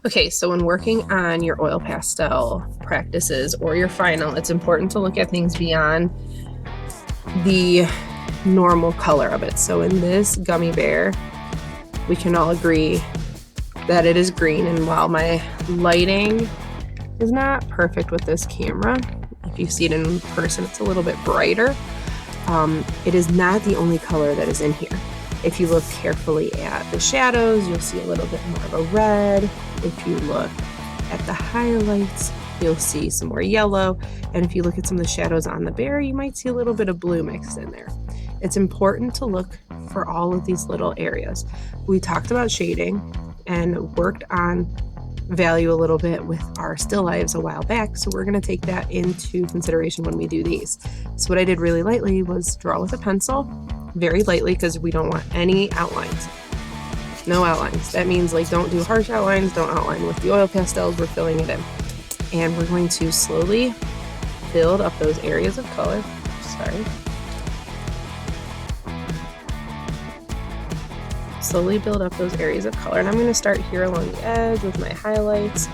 Okay, so when working on your oil pastel practices or your final, it's important to look at things beyond the normal color of it. So in this gummy bear, we can all agree that it is green, and while my lighting is not perfect with this camera, if you see it in person, it's a little bit brighter. It is not the only color that is in here. If you look carefully at the shadows, you'll see a little bit more of a red. If you look at the highlights, you'll see some more yellow. And if you look at some of the shadows on the bear, you might see a little bit of blue mixed in there. It's important to look for all of these little areas. We talked about shading and worked on value a little bit with our still lives a while back, so we're going to take that into consideration when we do these. So what I did really lightly was draw with a pencil, very lightly, because we don't want any outlines. No outlines. That means like don't do harsh outlines, don't outline with the oil pastels, we're filling it in. And we're going to slowly build up those areas of color. Slowly build up those areas of color. And I'm going to start here along the edge with my highlights.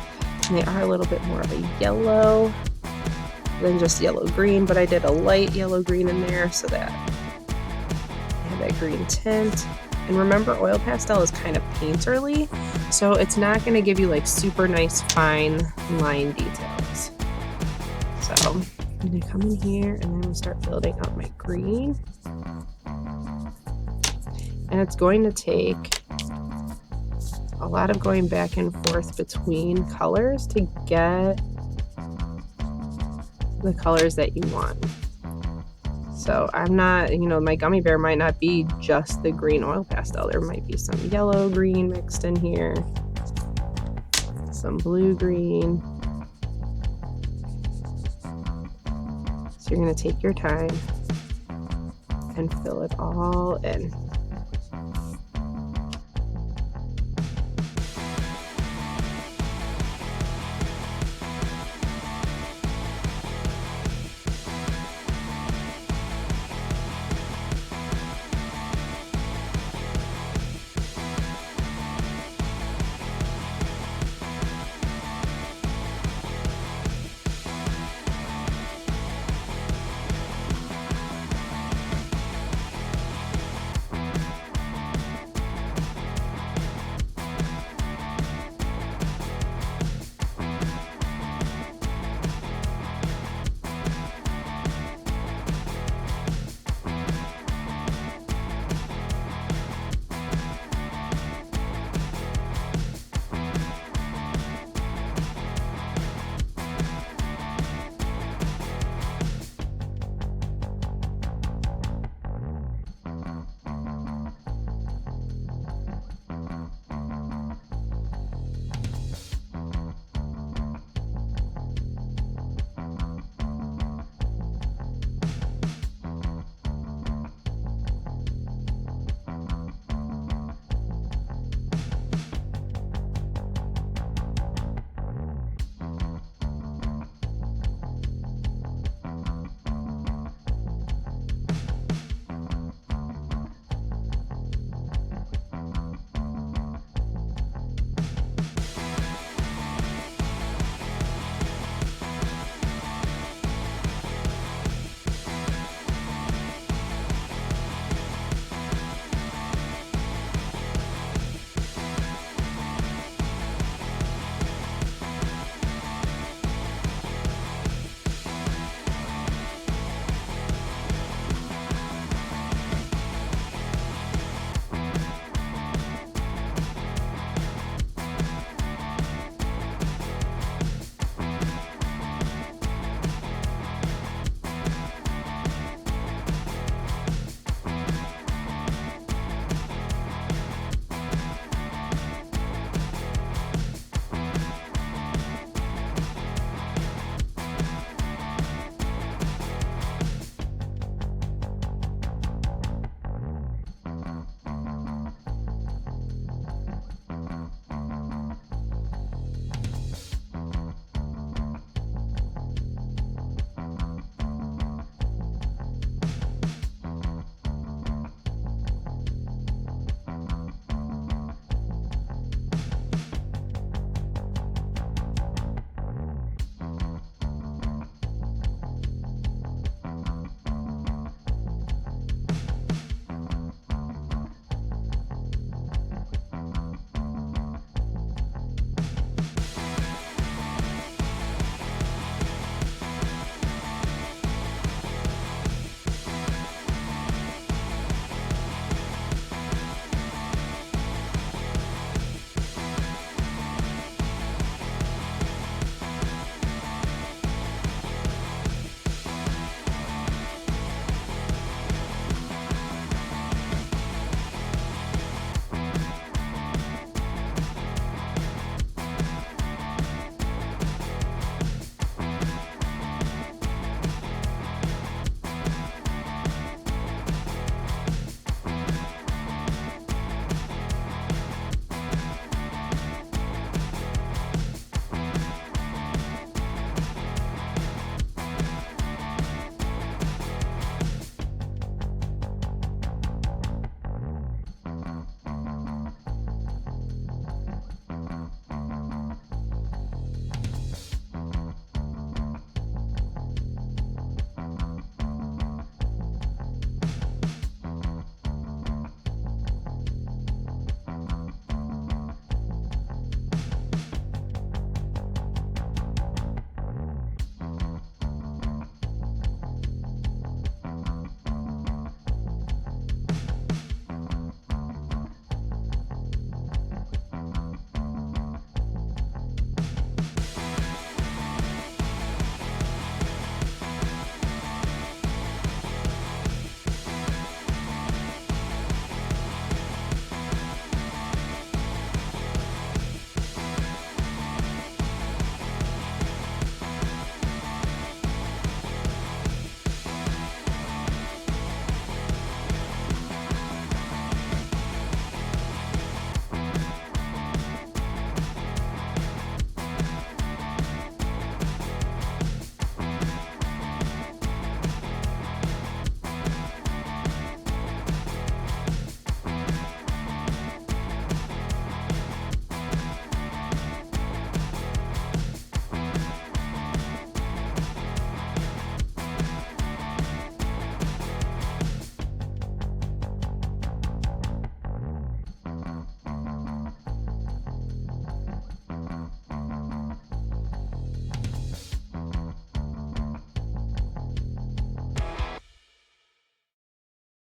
And they are a little bit more of a yellow than just yellow-green, but I did a light yellow-green in there so that I have that green tint. And remember, oil pastel is kind of painterly, so it's not going to give you like super nice fine line details. So I'm going to come in here and I'm going to start building up my green. And it's going to take a lot of going back and forth between colors to get the colors that you want. So I'm not, my gummy bear might not be just the green oil pastel. There might be some yellow green mixed in here, some blue green. So you're going to take your time and fill it all in.